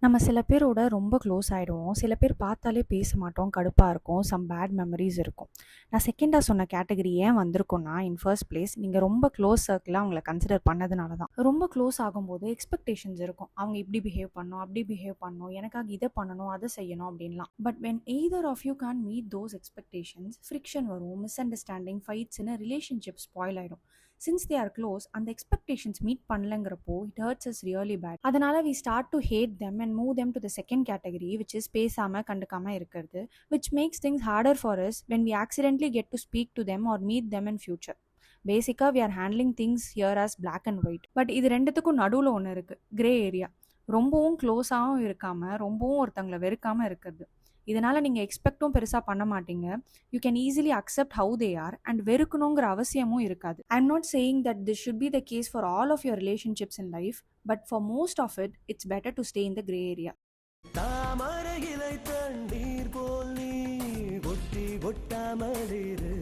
நம்ம சில பேரோட ரொம்ப க்ளோஸ் ஆயிடுவோம். சில பேர் பார்த்தாலே பேச மாட்டோம். கடுப்பா இருக்கும். சம் பேட் மெமரீஸ் இருக்கும். நான் செகண்டா சொன்ன கேட்டகரி ஏன் வந்திருக்கும்னா, இன் ஃபர்ஸ்ட் பிளேஸ் நீங்க ரொம்ப க்ளோஸ் சர்க்கிளா அவங்கள கன்சிடர் பண்ணதுனால தான். ரொம்ப க்ளோஸ் ஆகும்போது எக்ஸ்பெக்டேஷன்ஸ் இருக்கும். அவங்க இப்படி பிஹேவ் பண்ணணும், அப்படி பிஹேவ் பண்ணணும், எனக்காக இத பண்ணணும், அத செய்யணும் அப்படின்லாம். But when either of you can't meet those expectations, friction வரும், மிஸ் அண்டர்ஸ்டாண்டிங், ஃபைட்ஸ்ன்னு ரிலேஷன்ஷிப் ஸ்பாயில் ஆயிடும். சின்ஸ் தே ஆர் க்ளோஸ், அந்த எக்ஸ்பெக்டேஷன்ஸ் மீட் பண்ணலங்கிறப்போ it hurts as really bad. அதனால we start to hate them and move them to the second category, which is பேசாம கண்டுக்காம இருக்கிறது, which makes things harder for us when we accidentally get to speak to them or meet them in future. பேசிக்காக we are handling things here as black and white. But இது ரெண்டுத்துக்கும் நடுவில் ஒன்று இருக்குது, grey area. ரொம்பவும் க்ளோஸாகவும் இருக்காமல் ரொம்பவும் ஒருத்தங்களை வெறுக்காமல் இருக்கிறது. இதனால் நீங்கள் எக்ஸ்பெக்டும் பெருசாக பண்ண மாட்டீங்க. You can easily accept how they are and வெறுக்கணுங்கிற அவசியமும் இருக்காது. I am not saying that this should be the case for all of your relationships in life, but for most of it it's better to stay in the grey area. தாமரையிலை தண்ணீர் போல் நீ ஒட்டி ஒட்டாமலிரு.